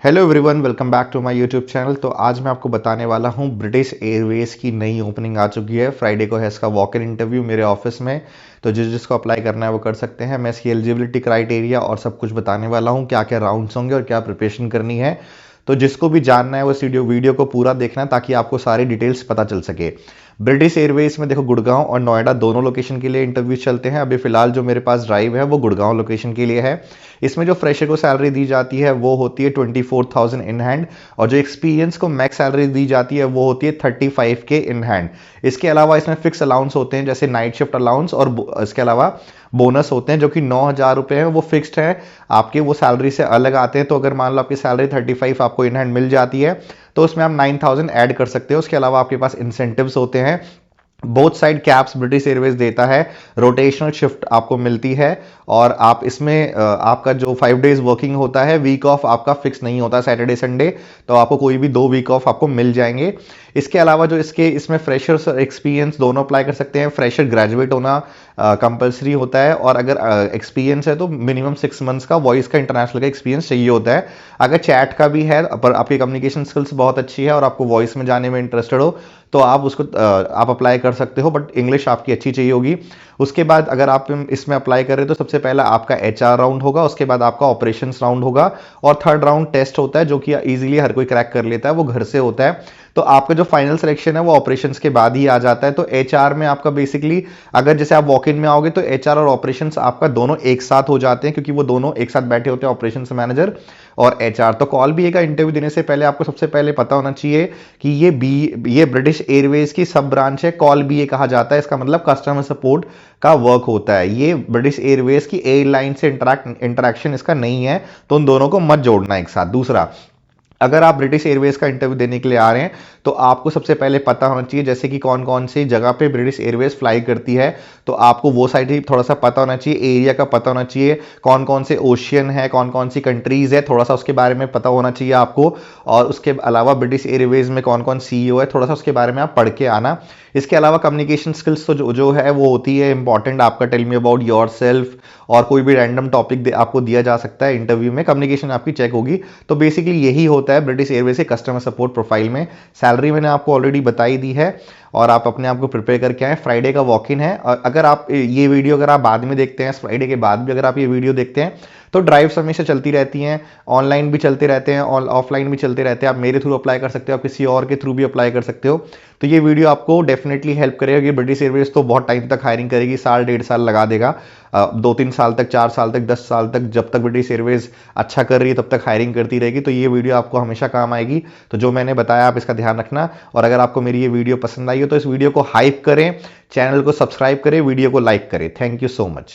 Hello everyone, welcome back to my YouTube channel. तो आज मैं आपको बताने वाला हूँ ब्रिटिश एयरवेज की नई ओपनिंग आ चुकी है। फ्राइडे को है इसका वॉक इन इंटरव्यू मेरे ऑफिस में। तो जिसको अप्लाई करना है वो कर सकते हैं। मैं इसकी एलिजिबिलिटी क्राइटेरिया और सब कुछ बताने वाला हूँ, क्या क्या राउंड्स होंगे और क्या प्रिपरेशन करनी है। तो जिसको भी जानना है वो वीडियो को पूरा देखना है ताकि आपको सारी डिटेल्स पता चल सके। ब्रिटिश एयरवेज में देखो, गुड़गांव और नोएडा दोनों लोकेशन के लिए इंटरव्यू चलते हैं। अभी फिलहाल जो मेरे पास ड्राइव है वो गुड़गांव लोकेशन के लिए है। इसमें जो फ्रेशर को सैलरी दी जाती है वो होती है 24,000 इन हैंड, और जो एक्सपीरियंस को मैक्स सैलरी दी जाती है वो होती है 35K इन हैंड। इसके अलावा इसमें फिक्स अलाउंस होते हैं, जैसे नाइट शिफ्ट अलाउंस, और इसके अलावा बोनस होते हैं जो कि 9,000 रुपए हैं, वो फिक्स्ड है आपके, वो सैलरी से अलग आते हैं। तो अगर मान लो आपकी सैलरी 35 आपको इन हैंड मिल जाती है तो उसमें आप 9,000 ऐड कर सकते हो। उसके अलावा आपके पास इंसेंटिव्स होते हैं। Both side caps British Airways देता है। रोटेशनल शिफ्ट आपको मिलती है, और आप इसमें आपका जो 5 डेज वर्किंग होता है, वीक ऑफ आपका फिक्स नहीं होता सैटरडे संडे। तो आपको कोई भी 2 वीक ऑफ आपको मिल जाएंगे। इसके अलावा जो इसमें फ्रेशर्स और एक्सपीरियंस दोनों अप्लाई कर सकते हैं। फ्रेशर ग्रेजुएट होना कंपलसरी होता है, और अगर एक्सपीरियंस है तो मिनिमम 6 मंथ्स का वॉइस का इंटरनेशनल का एक्सपीरियंस चाहिए होता है। अगर चैट का भी है पर आपकी कम्युनिकेशन स्किल्स बहुत अच्छी है और आपको वॉइस में जाने में इंटरेस्टेड हो तो आप उसको आप अप्लाई कर सकते हो, बट इंग्लिश आपकी अच्छी चाहिए होगी। उसके बाद अगर आप इसमें अप्लाई कर रहे हो तो सबसे पहला आपका HR राउंड होगा, उसके बाद आपका ऑपरेशंस राउंड होगा, और थर्ड राउंड टेस्ट होता है जो कि इजीली हर कोई क्रैक कर लेता है, वो घर से होता है। तो आपका जो फाइनल सिलेक्शन है वो ऑपरेशंस के बाद ही आ जाता है। तो HR में आपका बेसिकली, अगर जैसे आप वॉक इन में आओगे तो HR और ऑपरेशंस आपका दोनों एक साथ हो जाते हैं, क्योंकि वो दोनों एक साथ बैठे होते हैं, ऑपरेशंस मैनेजर और HR। तो कॉल बीए का इंटरव्यू देने से पहले आपको सबसे पहले पता होना चाहिए कि ये ब्रिटिश एयरवेज की सब ब्रांच है। कॉल बीए कहा जाता है, इसका मतलब कस्टमर सपोर्ट का वर्क होता है। ये ब्रिटिश एयरवेज की एयरलाइन से इंटरेक्शन इसका नहीं है, तो उन दोनों को मत जोड़ना एक साथ। दूसरा, अगर आप ब्रिटिश एयरवेज का इंटरव्यू देने के लिए आ रहे हैं तो आपको सबसे पहले पता होना चाहिए जैसे कि कौन कौन सी जगह पे ब्रिटिश एयरवेज फ्लाई करती है। तो आपको वो साइड ही थोड़ा सा पता होना चाहिए, एरिया का पता होना चाहिए, कौन कौन से ओशियन है, कौन कौन सी कंट्रीज है, थोड़ा सा उसके बारे में पता होना चाहिए आपको। और उसके अलावा ब्रिटिश एयरवेज में कौन कौन CEO है, थोड़ा सा उसके बारे में आप पढ़ के आना। इसके अलावा कम्युनिकेशन स्किल्स तो जो है वो होती है इंपॉर्टेंट। आपका tell me about yourself, और कोई भी रैंडम टॉपिक आपको दिया जा सकता है इंटरव्यू में, कम्युनिकेशन आपकी चेक होगी। तो बेसिकली यही होता है ब्रिटिश एयरवेज के कस्टमर सपोर्ट प्रोफाइल में। सैलरी मैंने आपको ऑलरेडी बताई दी है, और आप अपने आप को प्रिपेयर करके आए। फ्राइडे का वॉक इन है, और अगर आप ये वीडियो अगर आप बाद में देखते हैं, फ्राइडे के बाद भी अगर आप ये वीडियो देखते हैं, तो ड्राइव्स हमेशा चलती रहती हैं, ऑनलाइन भी चलते रहते हैं और ऑफलाइन भी चलते रहते हैं। आप मेरे थ्रू अप्लाई कर सकते हो, आप किसी और के थ्रू भी अप्लाई कर सकते हो। तो ये वीडियो आपको डेफिनेटली हेल्प करेगा कि ब्रिटिश एयरवेज तो बहुत टाइम तक हायरिंग करेगी, साल 1.5 साल लगा देगा, 2-3 साल तक, 4 साल तक, 10 साल तक, जब तक ब्रिटिश एयरवेज अच्छा कर रही है तब तक हायरिंग करती रहेगी। तो ये वीडियो आपको हमेशा काम आएगी। तो जो मैंने बताया आप इसका ध्यान रखना, और अगर आपको मेरी ये वीडियो पसंद आई हो तो इस वीडियो को हाइप करें, चैनल को सब्सक्राइब करें, वीडियो को लाइक करें। Thank you so much.